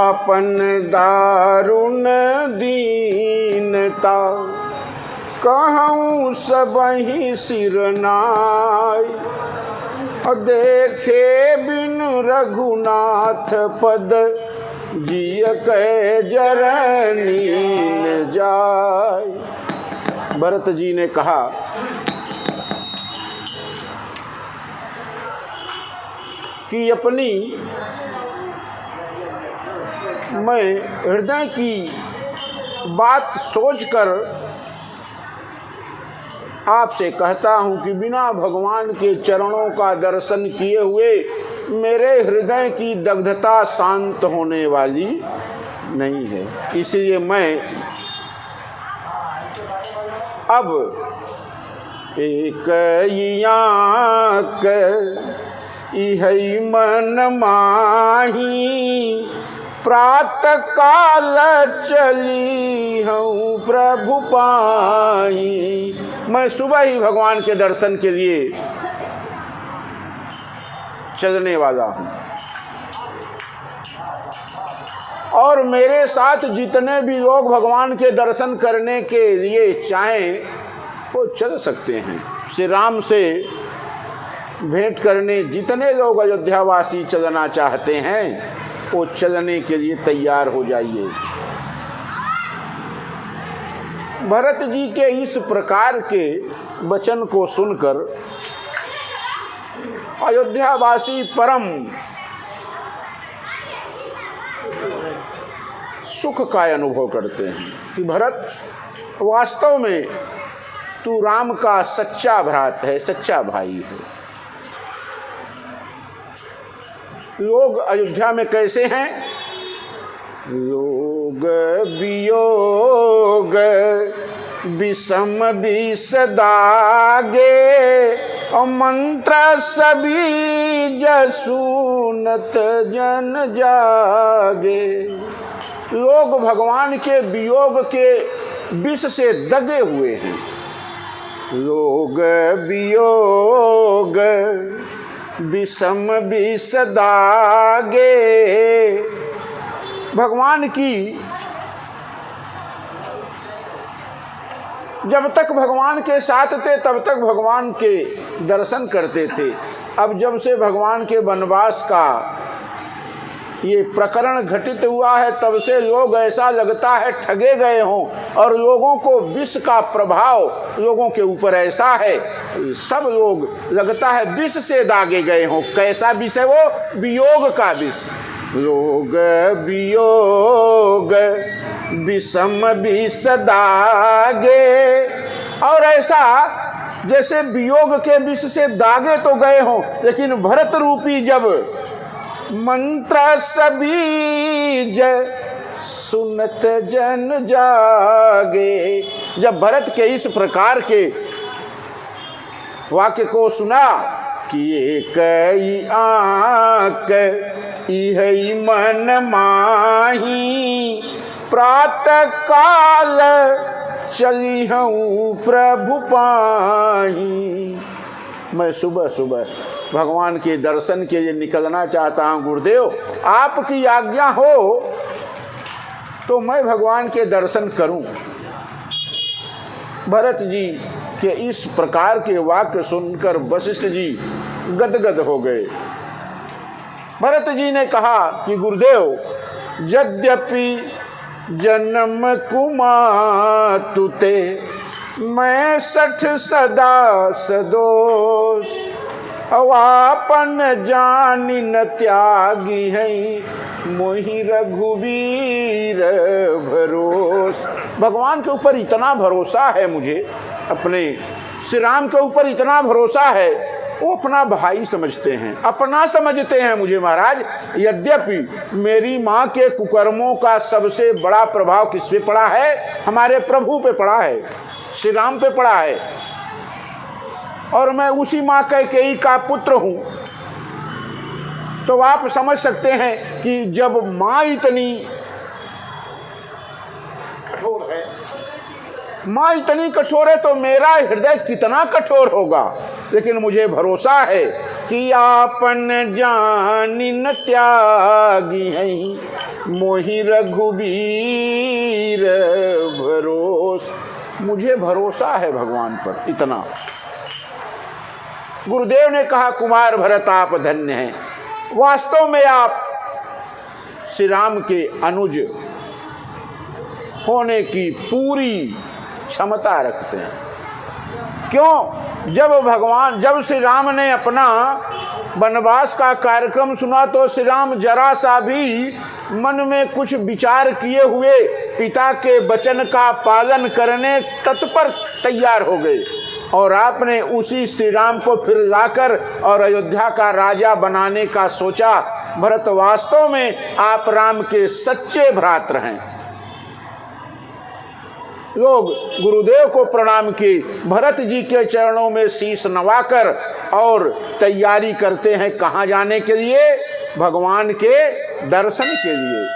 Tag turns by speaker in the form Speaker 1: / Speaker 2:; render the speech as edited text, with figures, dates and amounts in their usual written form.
Speaker 1: आपन दारुण दीनता, कहूँ सबहि सिरनाय। देखे बिन रघुनाथ पद, जिय कै जरनी न जाय। भरत जी ने कहा कि अपनी मैं हृदय की बात सोचकर आपसे कहता हूँ कि बिना भगवान के चरणों का दर्शन किए हुए मेरे हृदय की दग्धता शांत होने वाली नहीं है। इसलिए मैं अब एक आँख इहै मन माही, प्रातः काल चली हूँ प्रभु पाई। मैं सुबह ही भगवान के दर्शन के लिए चलने वाला हूँ और मेरे साथ जितने भी लोग भगवान के दर्शन करने के लिए चाहें वो चल सकते हैं। श्री राम से भेंट करने जितने लोग अयोध्यावासी चलना चाहते हैं वो चलने के लिए तैयार हो जाइए। भरत जी के इस प्रकार के वचन को सुनकर अयोध्यावासी परम सुख का अनुभव करते हैं कि भरत वास्तव में तू राम का सच्चा भ्रात है, सच्चा भाई है। लोग अयोध्या में कैसे हैं? लोग वियोग विषम विष दागे, और मंत्र सभी जसूनत जन जागे। लोग भगवान के वियोग के विष से दगे हुए हैं। लोग वियोग विषम विष दागे, भगवान की जब तक भगवान के साथ थे तब तक भगवान के दर्शन करते थे। अब जब से भगवान के वनवास का ये प्रकरण घटित हुआ है तब से लोग ऐसा लगता है ठगे गए हों, और लोगों को विष का प्रभाव लोगों के ऊपर ऐसा है, सब लोग लगता है विष से दागे गए हों। कैसा विष है वो? वियोग का विष। लोग वियोग विषम विष दागे, और ऐसा जैसे वियोग के विष से दागे तो गए हों, लेकिन भरत रूपी जब मंत्र सबीज सुनत जन जागे, जब भरत के इस प्रकार के वाक्य को सुना कि एक आँख इहै मन माही, प्रातः काल चली हूँ प्रभु पाही। मैं सुबह सुबह भगवान के दर्शन के लिए निकलना चाहता हूँ। गुरुदेव आपकी आज्ञा हो तो मैं भगवान के दर्शन करूं। भरत जी के इस प्रकार के वाक्य सुनकर वशिष्ठ जी गदगद हो गए। भरत जी ने कहा कि गुरुदेव यद्यपि जन्म कुमातुते, मैं 60 सदा सदोष, अवापन जानी न त्यागी है, मोहि रघुवीर भरोस। भगवान के ऊपर इतना भरोसा है मुझे, अपने श्री राम के ऊपर इतना भरोसा है, वो अपना भाई समझते हैं, अपना समझते हैं मुझे महाराज। यद्यपि मेरी माँ के कुकर्मों का सबसे बड़ा प्रभाव किस पे पड़ा है? हमारे प्रभु पे पड़ा है, श्री राम पे पड़ा है, और मैं उसी माँ कैकेयी का पुत्र हूँ। तो आप समझ सकते हैं कि जब माँ इतनी कठोर है, माँ इतनी कठोर है तो मेरा हृदय कितना कठोर होगा। लेकिन मुझे भरोसा है कि आपन जानी न त्यागी हैं, मोहि रघुबीर भरोस। मुझे भरोसा है भगवान पर इतना। गुरुदेव ने कहा, कुमार भरत आप धन्य हैं, वास्तव में आप श्री राम के अनुज होने की पूरी क्षमता रखते हैं। क्यों? जब श्री राम ने अपना वनवास का कार्यक्रम सुना तो श्री राम जरा सा भी मन में कुछ विचार किए हुए पिता के वचन का पालन करने तत्पर तैयार हो गए, और आपने उसी श्री राम को फिर लाकर और अयोध्या का राजा बनाने का सोचा। भरत, वास्तव में आप राम के सच्चे भ्रात्र हैं। लोग गुरुदेव को प्रणाम किए, भरत जी के चरणों में शीश नवाकर और तैयारी करते हैं कहाँ जाने के लिए? भगवान के दर्शन के लिए।